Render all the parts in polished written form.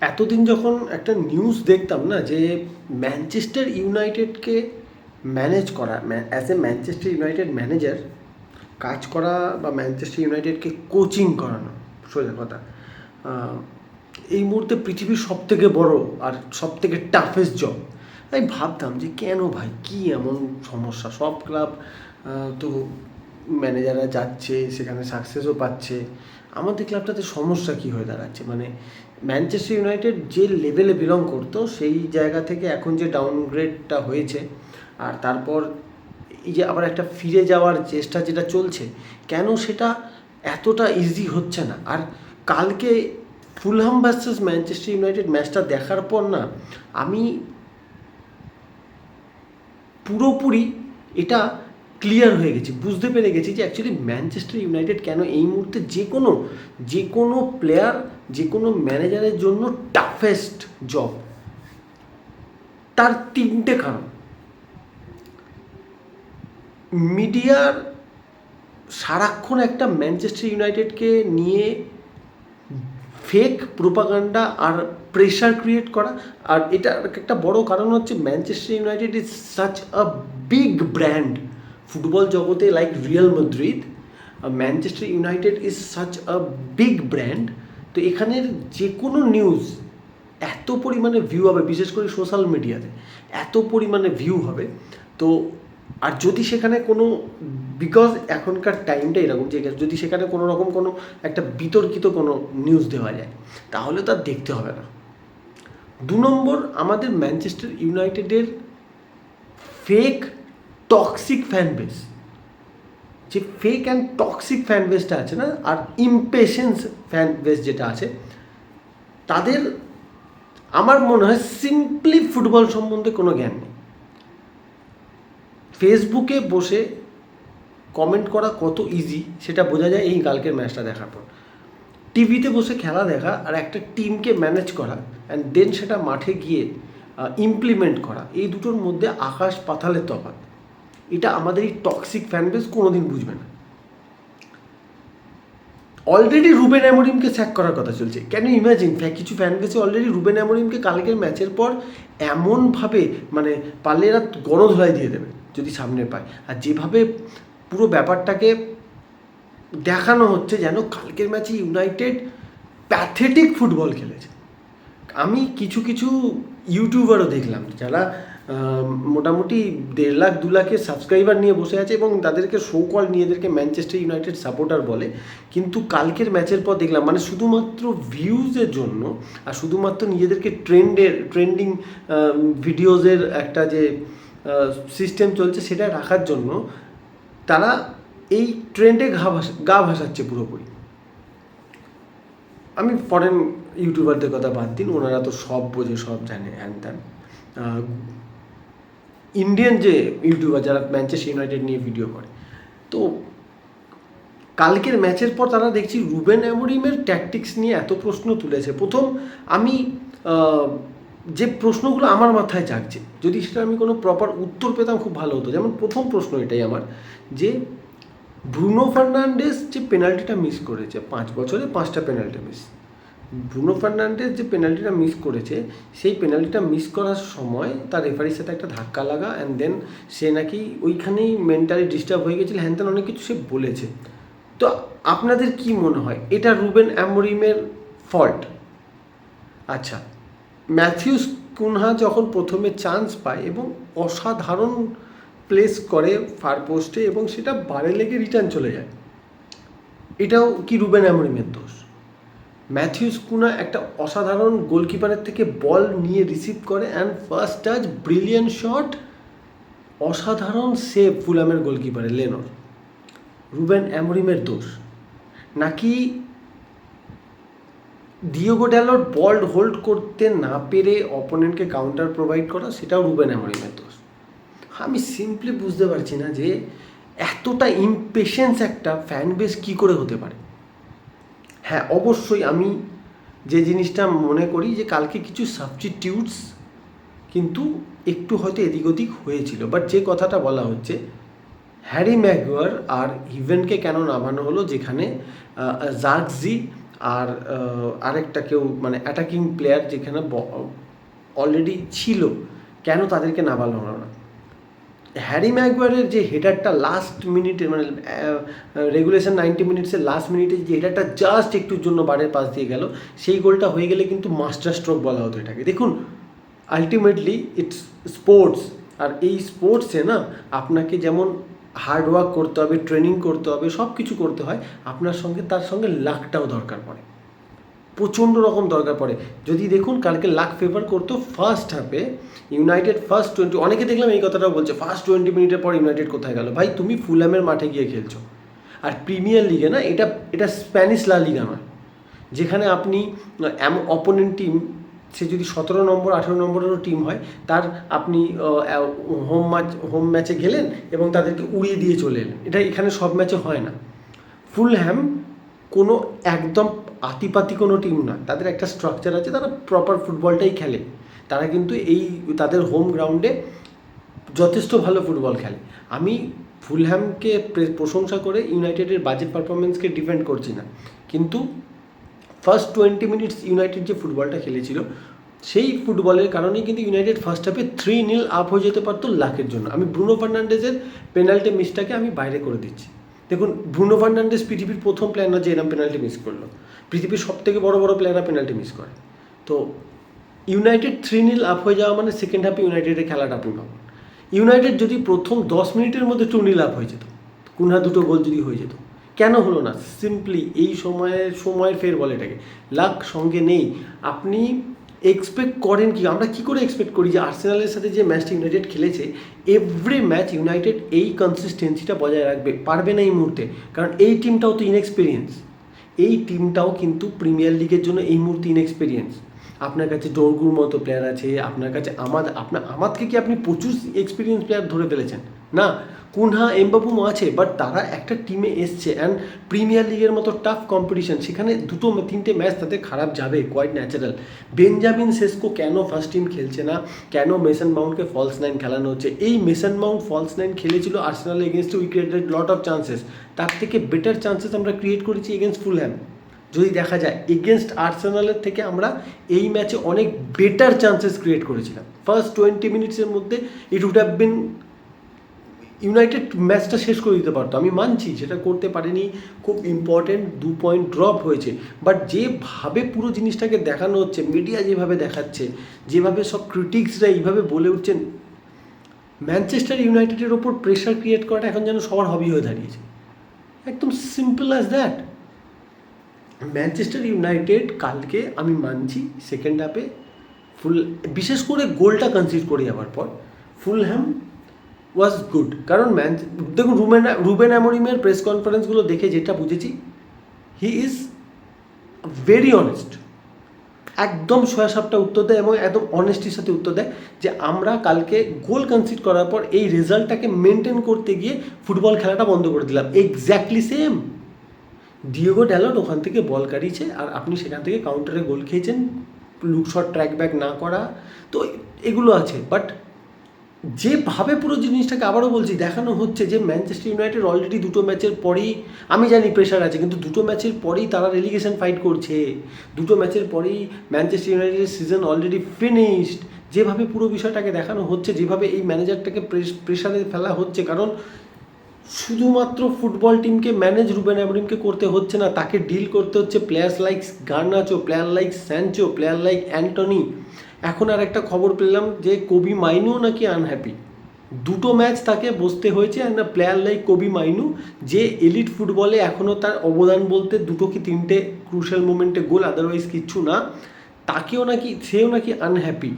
এতদিন যখন একটা নিউজ দেখতাম না যে ম্যানচেস্টার ইউনাইটেডকে ম্যানেজ করা, as a Manchester United manager কাজ করা বা ম্যানচেস্টার ইউনাইটেডকে কোচিং করানো, সোজা কথা, এই মুহূর্তে পৃথিবীর সবথেকে বড় আর সবথেকে টাফেস্ট জব। আমি ভাবতাম যে কেন ভাই, কী এমন সমস্যা? সব ক্লাব তো ম্যানেজাররা যাচ্ছে, সেখানে সাকসেসও পাচ্ছে, আমাদের ক্লাবটাতে সমস্যা কী হয়ে দাঁড়াচ্ছে? মানে ম্যানচেস্টার ইউনাইটেড যে লেভেলে বিলং করতো সেই জায়গা থেকে এখন যে ডাউনগ্রেডটা হয়েছে, আর তারপর এই যে আবার একটা ফিরে যাওয়ার চেষ্টা যেটা চলছে, কেন সেটা এতটা ইজি হচ্ছে না? আর কালকে ফুলহাম ভার্সেস ম্যানচেস্টার ইউনাইটেড ম্যাচটা দেখার পর না, আমি পুরোপুরি এটা ক্লিয়ার হয়ে গেছি, বুঝতে পেরে গেছি যে অ্যাকচুয়ালি ম্যানচেস্টার ইউনাইটেড কেন এই মুহূর্তে যে কোনো প্লেয়ার, যে কোনো ম্যানেজারের জন্য টাফেস্ট জব। তার তিনটে কারণ। মিডিয়ার সারাক্ষণ একটা ম্যানচেস্টার ইউনাইটেডকে নিয়ে ফেক প্রোপাগান্ডা আর প্রেশার ক্রিয়েট করা। আর এটা একটা বড় কারণ হচ্ছে Manchester United is such a big brand football জগতে, like Real Madrid. Manchester United is such a big brand. তো এখানের যে কোনো নিউজ এত পরিমাণে ভিউ হবে, বিশেষ করে সোশ্যাল মিডিয়াতে এত পরিমাণে ভিউ হবে। তো আর যদি সেখানে কোনো, বিকজ এখনকার টাইমটা এরকম যে যদি সেখানে কোনো রকম কোনো একটা বিতর্কিত কোনো নিউজ দেওয়া যায়, তাহলে তার দেখতে হবে না। 2 নম্বর, আমাদের ম্যানচেস্টার ইউনাইটেডের ফেক টক্সিক ফ্যান বেস, যে ফেক অ্যান্ড টক্সিক ফ্যান বেসটা আছে না, আর ইমপেশেন্স ফ্যান বেস যেটা আছে, তাদের আমার মনে হয় সিম্পলি ফুটবল সম্বন্ধে কোনো জ্ঞান নেই। ফেসবুকে বসে কমেন্ট করা কত ইজি সেটা বোঝা যায় এই কালকের ম্যাচটা দেখার পর। টিভিতে বসে খেলা দেখা আর একটা টিমকে ম্যানেজ করা অ্যান্ড দেন সেটা মাঠে গিয়ে ইমপ্লিমেন্ট করা, এই দুটোর মধ্যে আকাশ পাতালের তফাৎ। এটা আমাদের এই টক্সিক ফ্যানবেস কোনোদিন বুঝবে না। অলরেডি রুবেন অ্যামোরিমকে স্যাক করার কথা চলছে। Can you imagine? কিছু ফ্যানবেসে অলরেডি রুবেন অ্যামোরিমকে কালকের ম্যাচের পর এমনভাবে, মানে পারলে এরা গণধোলাই দিয়ে দেবে যদি সামনে পায়। আর যেভাবে পুরো ব্যাপারটাকে দেখানো হচ্ছে যেন কালকের ম্যাচে ইউনাইটেড প্যাথেটিক ফুটবল খেলেছে। আমি কিছু ইউটিউবারও দেখলাম যারা মোটামুটি 1.5 লাখ 2 লাখের সাবস্ক্রাইবার নিয়ে বসে আছে এবং তাদেরকে শো কল নিয়ে এদেরকে ম্যানচেস্টার ইউনাইটেড সাপোর্টার বলে, কিন্তু কালকের ম্যাচের পর দেখলাম মানে শুধুমাত্র ভিউজের জন্য আর শুধুমাত্র নিজেদেরকে ট্রেন্ডিং ভিডিওজের একটা যে সিস্টেম চলছে সেটা রাখার জন্য তারা এই ট্রেন্ডে গা ভাসাচ্ছে পুরোপুরি। আমি ফরেন ইউটিউবারদের কথা বাদ দিন, ওনারা তো সব বোঝে, সব জানে, হ্যান ত্যান। ইন্ডিয়ান যে ইউটিউবার যারা ম্যানচেস্টার ইউনাইটেড নিয়ে ভিডিও করে, তো কালকের ম্যাচের পর তারা দেখছি রুবেন অ্যামোরিমের ট্যাকটিক্স নিয়ে এত প্রশ্ন তুলেছে। প্রথম আমি যে প্রশ্নগুলো আমার মাথায় জাগছে, যদি সেটা আমি কোনো প্রপার উত্তর পেতাম খুব ভালো হতো। যেমন প্রথম প্রশ্ন এটাই আমার, যে ব্রুনো ফার্নান্ডেস যে পেনাল্টিটা মিস করেছে, 5 বছরে 5টা পেনাল্টি মিস, ব্রুনো ফার্নান্ডেস যে পেনাল্টিটা মিস করেছে, সেই পেনাল্টিটা মিস করার সময় তার রেফারির সাথে একটা ধাক্কা লাগা, অ্যান্ড দেন সে নাকি ওইখানেই মেন্টালি ডিস্টার্ব হয়ে গেছিল, হ্যান তেন অনেক কিছু সে বলেছে। তো আপনাদের কি মনে হয় এটা রুবেন অ্যামোরিমের ফল্ট? আচ্ছা, ম্যাথিউস কুনহা যখন প্রথমে চান্স পায় এবং অসাধারণ প্লেস করে ফার পোস্টে এবং সেটা বারে লেগে রিটার্ন চলে যায়, এটাও কি রুবেন অ্যামোরিমের দোষ? ম্যাথিউস কুনহা একটা অসাধারণ গোলকিপারের থেকে বল নিয়ে রিসিভ করে and first touch, brilliant shot, অসাধারণ সেভ ফুলামের গোলকিপারের লেনোর, রুবেন অ্যামোরিমের দোষ? নাকি ডিয়েগো ড্যালোর বল হোল্ড করতে না পেরে অপোনেন্টকে কাউন্টার প্রোভাইড করা, সেটাও রুবেন অ্যামোরিমের দোষ? আমি সিম্পলি বুঝতে পারছি না যে এতটা ইমপেশেন্স একটা ফ্যান বেস কী করে হতে পারে। হ্যাঁ, অবশ্যই আমি যে জিনিসটা মনে করি যে কালকে কিছু সাবস্টিটিউটস কিন্তু একটু হয়তো এদিক ওদিক হয়েছিল, বাট যে কথাটা বলা হচ্ছে হ্যারি ম্যাগুয়ার আর ইভেনকে কেন নামানো হলো, যেখানে জার্কজি আর আরেকটা কেউ মানে অ্যাটাকিং প্লেয়ার যেখানে অলরেডি ছিল, কেন তাদেরকে নামালো না? হ্যারি ম্যাগুয়ারের যে হেডারটা লাস্ট মিনিটে মানে রেগুলেশন 90 মিনিটসের লাস্ট মিনিটে যে হেডারটা জাস্ট একটুর জন্য বারের পাশ দিয়ে গেল, সেই গোলটা হয়ে গেলে কিন্তু মাস্টার স্ট্রোক বলা হতো এটাকে। দেখুন, আলটিমেটলি ইটস স্পোর্টস, আর এই স্পোর্টসে না আপনাকে যেমন হার্ডওয়ার্ক করতে হবে, ট্রেনিং করতে হবে, সব কিছু করতে হয়, আপনার সঙ্গে তার সঙ্গে লাকটাও দরকার পড়ে, প্রচণ্ড রকম দরকার পড়ে। যদি দেখুন কালকে লাক ফেভার করতো ফার্স্ট হাফে, ইউনাইটেড ফার্স্ট 20, অনেকে দেখলাম এই কথাটাও বলছে ফার্স্ট 20 মিনিটের পর ইউনাইটেড কোথায় গেল। ভাই, তুমি ফুলহ্যামের মাঠে গিয়ে খেলছো, আর প্রিমিয়ার লিগে না, এটা স্প্যানিশ লা লিগা নয়, যেখানে আপনি অপোনেন্ট টিম সে যদি 17 নম্বর 18 নম্বরেরও টিম হয়, তার আপনি হোম ম্যাচে গেলেন এবং তাদেরকে উড়িয়ে দিয়ে চলে এলেন, এটা এখানে সব ম্যাচে হয় না। ফুলহ্যাম কোনো একদম আতিপাতি কোনো টিম না, তাদের একটা স্ট্রাকচার আছে, তারা প্রপার ফুটবলটাই খেলে, তারা কিন্তু এই তাদের হোম গ্রাউন্ডে যথেষ্ট ভালো ফুটবল খেলে। আমি ফুলহ্যামকে প্রশংসা করে ইউনাইটেডের বাজে পারফরমেন্সকে ডিফেন্ড করছি না, কিন্তু ফার্স্ট 20 মিনিটস ইউনাইটেড যে ফুটবলটা খেলেছিল, সেই ফুটবলের কারণেই কিন্তু ইউনাইটেড ফার্স্ট হাফে 3-0 আপ হয়ে যেতে পারতো লাকের জন্য। আমি ব্রুনো ফার্নান্ডেজের পেনাল্টি মিসটাকে আমি বাইরে করে দিচ্ছি। দেখুন, ব্রুনো ফার্নান্ডেজ পৃথিবীর প্রথম প্লেয়ার না যে এরকম পেনাল্টি মিস করলো, পৃথিবীর সব থেকে বড় বড় প্লেয়াররা পেনাল্টি মিস করে। তো ইউনাইটেড 3-0 আপ হয়ে যাওয়া মানে সেকেন্ড হাফে ইউনাইটেডের খেলাটা আপনি পাবেন। ইউনাইটেড যদি প্রথম 10 মিনিটের মধ্যে 2-0 আপ হয়ে যেত, কুনহা দুটো গোল যদি হয়ে যেত, কেন হলো না? সিম্পলি এই সময়ের ফের বলে এটাকে, লাক সঙ্গে নেই। আপনি এক্সপেক্ট করেন কি, আমরা কি করে এক্সপেক্ট করি যে আর্সেনালের সাথে যে ম্যাচটা ইউনাইটেড খেলেছে, এভরি ম্যাচ ইউনাইটেড এই কনসিস্টেন্সিটা বজায় রাখবে? পারবে না এই মুহূর্তে, কারণ এই টিমটাও তো ইনএক্সপিরিয়েন্স, এই টিমটাও কিন্তু প্রিমিয়ার লিগের জন্য এই মুহূর্তে ইনএক্সপিরিয়েন্স। আপনার কাছে ডোরগুর মতো প্লেয়ার আছে, আপনার কাছে আমাদকে কি আপনি প্রচুর এক্সপিরিয়েন্স প্লেয়ার ধরে ফেলেছেন? না, কুনহা এমবাপুমো আছে, বাট তারা একটা টিমে এসছে, অ্যান্ড প্রিমিয়ার লিগের মতো টাফ কম্পিটিশন, সেখানে 2-3টে ম্যাচ তাদের খারাপ যাবে, কোয়াইট ন্যাচারাল। বেঞ্জামিন সেস্কো কেন ফার্স্ট টিম খেলছে না, কেন মেসন মাউন্টকে ফলস 9 খেলানো হচ্ছে? এই মেসন মাউন্ট ফলস 9 খেলেছিল আর্সেনাল এগেনস্টে, we created lot of chances, তার থেকে বেটার চান্সেস আমরা ক্রিয়েট করেছি এগেনস্ট ফুলহ্যাম। যদি দেখা যায় এগেনস্ট আর্সেনালের থেকে আমরা এই ম্যাচে অনেক বেটার চান্সেস ক্রিয়েট করেছিলাম। ফার্স্ট 20 মিনিটসের মধ্যে it would have been, United ম্যাচটা শেষ করে দিতে পারতো, আমি মানছি সেটা করতে পারেনি, খুব ইম্পর্টেন্ট 2 পয়েন্ট ড্রপ হয়েছে, বাট যেভাবে পুরো জিনিসটাকে দেখানো হচ্ছে, মিডিয়া যেভাবে দেখাচ্ছে, যেভাবে সব ক্রিটিক্সরা এইভাবে বলে উঠছেন, ম্যানচেস্টার ইউনাইটেডের ওপর প্রেশার ক্রিয়েট করাটা এখন যেন সবার হবি হয়ে দাঁড়িয়েছে, একদম simple as that. Manchester United কালকে আমি মানছি সেকেন্ড হাফে বিশেষ করে গোলটা কনসিড করে যাওয়ার পর ফুলহ্যাম ওয়াজ গুড, কারণ দেখুন রুবেন অ্যামোরিমের প্রেস কনফারেন্সগুলো দেখে যেটা বুঝেছি, হি ইজ ভেরি অনেস্ট, একদম সোয়াসাপটা উত্তর দেয় এবং একদম অনেস্টির সাথে উত্তর দেয় যে আমরা কালকে গোল কনসিড করার পর এই রেজাল্টটাকে মেনটেন করতে গিয়ে ফুটবল খেলাটা বন্ধ করে দিলাম। এক্স্যাক্টলি সেম, ডিয়েগো ড্যালট ওখান থেকে বল কাটিয়েছে আর আপনি সেখান থেকে কাউন্টারে গোল খেয়েছেন, লুক শট ট্র্যাক ব্যাক না করা, তো এগুলো আছে। বাট যেভাবে পুরো জিনিসটাকে আবারও বলছি দেখানো হচ্ছে যে ম্যানচেস্টার ইউনাইটেড অলরেডি 2টো ম্যাচের পরেই, আমি জানি প্রেশার আছে, কিন্তু 2টো ম্যাচের পরেই তারা রেলিগেশন ফাইট করছে, 2টো ম্যাচের পরেই ম্যানচেস্টার ইউনাইটেডের সিজন অলরেডি ফিনিশড, যেভাবে পুরো বিষয়টাকে দেখানো হচ্ছে, যেভাবে এই ম্যানেজারটাকে প্রেশারে ফেলা হচ্ছে, কারণ শুধুমাত্র ফুটবল টিমকে ম্যানেজ রুবেন অ্যামোরিমকে করতে হচ্ছে না, তাকে ডিল করতে হচ্ছে players like Garnacho, player like Sancho, player like Antony. এখন আর একটা খবর পেলাম যে কোবি মাইনুও নাকি আনহ্যাপি, 2টো ম্যাচ তাকে বসতে হয়েছে, and player like Covey Mainu যে এলিট ফুটবলে এখনও তার অবদান বলতে 2টো কি 3টে ক্রুশাল মোমেন্টে গোল, আদারওয়াইজ কিচ্ছু না, সেও নাকি আনহ্যাপি।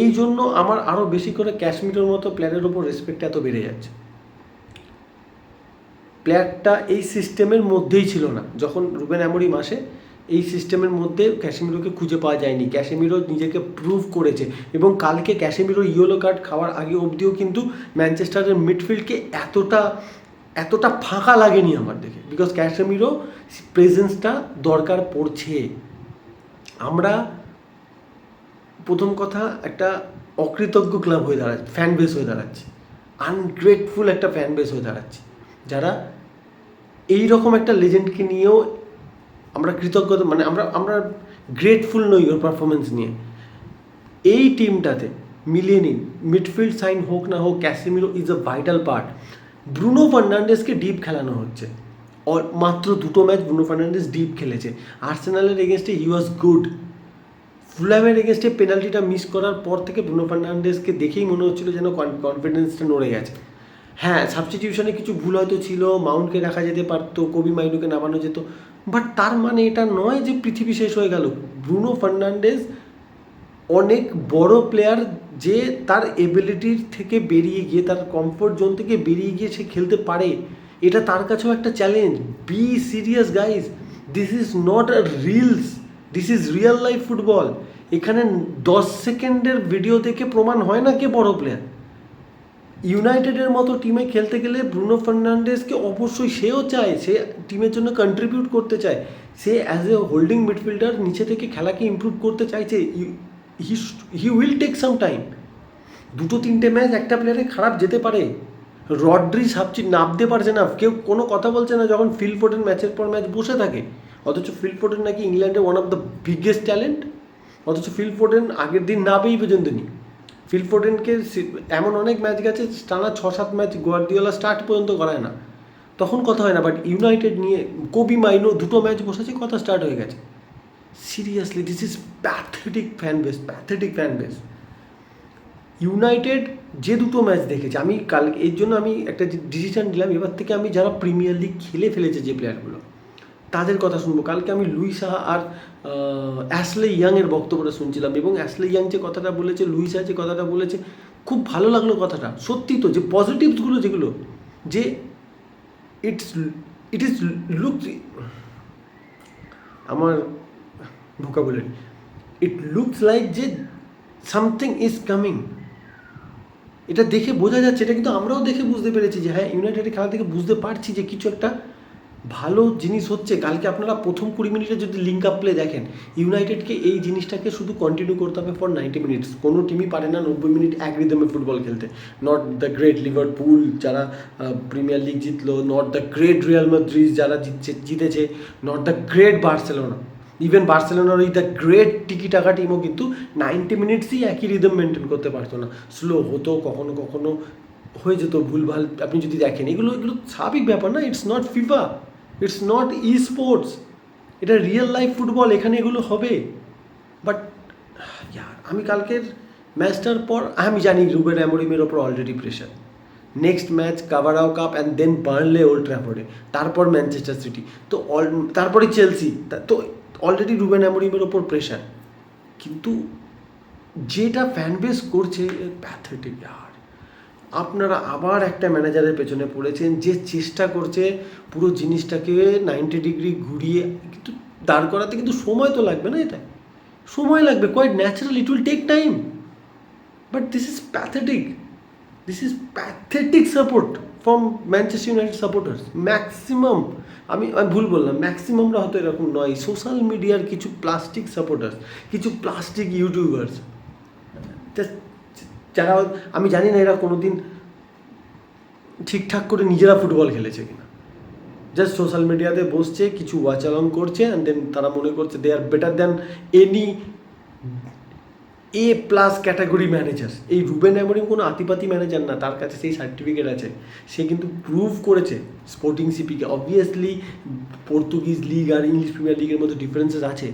এই জন্য আমার আরও বেশি করে ক্যাশমিরোর মতো প্লেয়ারের ওপর রেসপেক্ট এত বেড়ে যাচ্ছে। প্লেয়ারটা এই সিস্টেমের মধ্যেই ছিল না যখন রুবেন অ্যামোরিম আসে, এই সিস্টেমের মধ্যে ক্যাসেমিরোকে খুঁজে পাওয়া যায়নি, ক্যাসেমিরো নিজেকে প্রুভ করেছে, এবং কালকে ক্যাসেমিরো ইয়েলো কার্ড খাওয়ার আগে অবধিও কিন্তু ম্যানচেস্টারের মিডফিল্ডকে এতটা ফাঁকা লাগেনি আমার দেখে, বিকজ ক্যাসেমিরো প্রেজেন্সটা দরকার পড়ছে। আমরা প্রথম কথা একটা অকৃতজ্ঞ ক্লাব হয়ে দাঁড়াচ্ছে, ফ্যান বেস হয়ে দাঁড়াচ্ছে, আনগ্রেটফুল একটা ফ্যান বেস হয়ে দাঁড়াচ্ছে, যারা এই রকম একটা লেজেন্ডকে নিয়েও আমরা কৃতজ্ঞতা মানে আমরা গ্রেটফুল নই ওর পারফরমেন্স নিয়ে। এই টিমটাতে মিলিয়ে নিন, মিডফিল্ড সাইন হোক না হোক, Casemiro is a vital part. Bruno ফার্নান্ডেসকে ডিপ খেলানো হচ্ছে, মাত্র 2টো ম্যাচ ব্রুনো ফার্নান্ডেস ডিপ খেলেছে। আর্সেনালের এগেনস্টে হি ওয়াজ গুড। ফুলহ্যামের এগেনস্টে পেনাল্টিটা মিস করার পর থেকে ব্রুনো ফার্নান্ডেসকে দেখেই মনে হচ্ছিল যেন কনফিডেন্সটা নড়ে গেছে। হ্যাঁ, সাবস্টিটিউশনে কিছু ভুল হয়তো ছিল, মাউন্টকে রাখা যেতে পারতো, কোবি মাইনুকে নামানো যেত, বাট তার মানে এটা নয় যে পৃথিবী শেষ হয়ে গেল। ব্রুনো ফার্নান্ডেস অনেক বড় প্লেয়ার, যে তার এবিলিটির থেকে বেরিয়ে গিয়ে, তার কমফোর্ট জোন থেকে বেরিয়ে গিয়ে সে খেলতে পারে, এটা তার কাছেও একটা challenge. Be serious guys, this is not a reels, this is real life football. এখানে 10 সেকেন্ডের ভিডিও দেখে প্রমাণ হয় না কে বড় প্লেয়ার। ইউনাইটেডের মতো টিমে খেলতে গেলে ব্রুনো ফার্নান্ডেসকে অবশ্যই সেও চায়, সে টিমের জন্য কন্ট্রিবিউট করতে চায়, সে অ্যাজ এ হোল্ডিং মিডফিল্ডার নিচে থেকে খেলাকে ইমপ্রুভ করতে চাইছে। He will take some time. 2-3টে ম্যাচ একটা প্লেয়ারে খারাপ যেতে পারে। রড্রি নামতে পারছে না, কেউ কোনো কথা বলছে না যখন ফিল ফোডেন ম্যাচের পর ম্যাচ বসে থাকে, অথচ ফিল ফোডেন নাকি ইংল্যান্ডের one of the biggest talent, অথচ ফিল ফোডেন আগের দিন নামেই পর্যন্ত নেই। ফিল ফোডেনকে এমন অনেক ম্যাচ গেছে টানা 6-7 ম্যাচ গোয়ার্দিওলা স্টার্ট পর্যন্ত করায় না, তখন কথা হয় না। বাট ইউনাইটেড নিয়ে কোবি মাইনো 2টো ম্যাচ বসেছে, কথা স্টার্ট হয়ে গেছে। Seriously this is pathetic fan base, pathetic fan base. United যে 2টো ম্যাচ দেখেছে, আমি এর জন্য আমি একটা ডিসিশন নিলাম, এবার থেকে আমি যারা প্রিমিয়ার লিগ খেলে ফেলেছে যে প্লেয়ারগুলো, তাদের কথা শুনবো। কালকে আমি লুই সাহা আর অ্যাশলে ইয়াংয়ের বক্তব্যটা শুনছিলাম, এবং অ্যাশলে ইয়াং যে কথাটা বলেছে, লুই সাহা যে কথাটা বলেছে, খুব ভালো লাগলো কথাটা। সত্যি তো, যে পজিটিভসগুলো যেগুলো, যে ইট ইজ লুক, আমার ভোকাবুলারি, ইট লুকস লাইক যে সামথিং ইজ কামিং। এটা দেখে বোঝা যাচ্ছে, এটা কিন্তু আমরাও দেখে বুঝতে পেরেছি যে হ্যাঁ, ইউনাইটেডের খেলা থেকে বুঝতে পারছি যে কিছু একটা ভালো জিনিস হচ্ছে। কালকে আপনারা প্রথম 20 মিনিটে যদি লিঙ্ক আপ প্লে দেখেন, ইউনাইটেডকে এই জিনিসটাকে শুধু কন্টিনিউ করতে হবে ফর 90 মিনিটস। কোনো টিমই পারে না 90 মিনিট এক রিদমে ফুটবল খেলতে। নট দ্য গ্রেট লিভারপুল যারা প্রিমিয়ার লিগ জিতলো, not the great Real Madrid যারা জিতেছে, not the great Barcelona. Even বার্সেলোনার ওই দ্য গ্রেট টিকি টাকা টিমও কিন্তু 90 মিনিটসই একই রিদম মেনটেন করতে পারতো না, স্লো হতো, কখনো কখনো হয়ে যেত ভুলভাল। আপনি যদি দেখেন, এগুলো স্বাভাবিক ব্যাপার না। It's not FIFA, it's not E sports, এটা রিয়েল লাইফ ফুটবল, এখানে এগুলো হবে। বাট আমি কালকের ম্যাচটার পর আমি জানি রুবেন অ্যামোরিমের ওপর already pressure. Next match Carabao cup and then Burnley Old ট্র্যাফোর্ডে, তারপর ম্যানচেস্টার সিটি, তো তারপরে চেলসি, তো অলরেডি রুবেন অ্যামোরিমের ওপর প্রেশার। কিন্তু যেটা ফ্যানবেস করছে প্যাথেটিক। আর আপনারা আবার একটা ম্যানেজারের পেছনে পড়েছেন যে চেষ্টা করছে পুরো জিনিসটাকে 90 ডিগ্রি ঘুরিয়ে, কিন্তু দাঁড় করাতে কিন্তু সময় তো লাগবে না, এটা সময় লাগবে, quite natural, it will take time. But this is pathetic, this is pathetic support from Manchester United supporters. Maximum, আমি ভুল বললাম, ম্যাক্সিমামরা হয়তো এরকম নয়, সোশ্যাল মিডিয়ার কিছু প্লাস্টিক সাপোর্টার্স, কিছু প্লাস্টিক ইউটিউবার্স, যারা আমি জানি না এরা কোনো দিন ঠিকঠাক করে নিজেরা ফুটবল খেলেছে কিনা, জাস্ট সোশ্যাল মিডিয়াতে বসছে, কিছু ওয়াচ অ্যালং করছে, অ্যান্ড দেন তারা মনে করছে they are better than any A+ category manager. এই রুবেন অ্যামোরিম কোনো আতিপাতি ম্যানেজার না, তার কাছে সেই সার্টিফিকেট আছে, সে কিন্তু প্রুভ করেছে স্পোর্টিং সিপিকে। অবভিয়াসলি পর্তুগিজ লিগ আর ইংলিশ প্রিমিয়ার লিগের মধ্যে ডিফারেন্সেস আছে,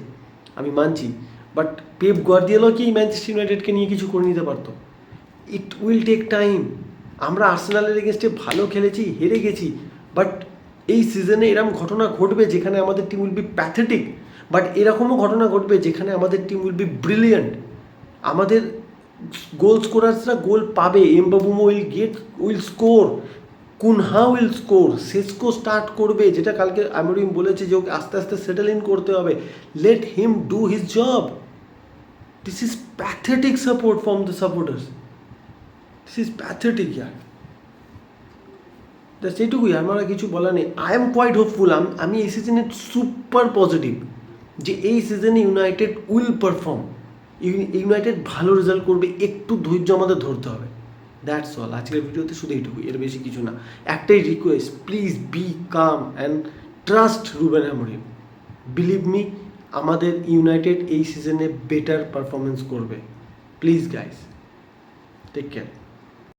আমি মানছি, বাট পেপ গার্দিওলা কি ম্যানচেস্টার ইউনাইটেডকে নিয়ে কিছু করে নিতে পারতো? It will take time. আমরা আর্সেনালের এগেনস্টে ভালো খেলেছি, হেরে গেছি, বাট এই সিজনে এরকম ঘটনা ঘটবে যেখানে আমাদের team will be pathetic, but এরকমও ঘটনা ঘটবে যেখানে আমাদের টিম উইল বি ব্রিলিয়েন্ট। আমাদের গোল স্কোরার্সরা গোল পাবে, Mbeumo will score, Cunha will score, Sesko start করবে, যেটা কালকে অ্যামোরিম বলেছে যে ওকে আস্তে আস্তে সেটেল ইন করতে হবে। Let him do his job. This is pathetic support from the supporters, this is pathetic year. সেইটুকুই, আমার কিছু বলার নেই। আই এম কোয়াইট হোপফুল, আমি এই সিজনে সুপার পজিটিভ যে এই সিজনে ইউনাইটেড উইল পারফর্ম, ইউনাইটেড ভালো রেজাল্ট করবে, একটু ধৈর্য আমাদের ধরতে হবে। That's all. আজকের ভিডিওতে শুধু এইটুকুই, এর বেশি কিছু না। একটাই request, please be calm and trust Ruben Amorim. Believe me, আমাদের ইউনাইটেড এই সিজনে বেটার পারফরমেন্স করবে। Please guys, take care.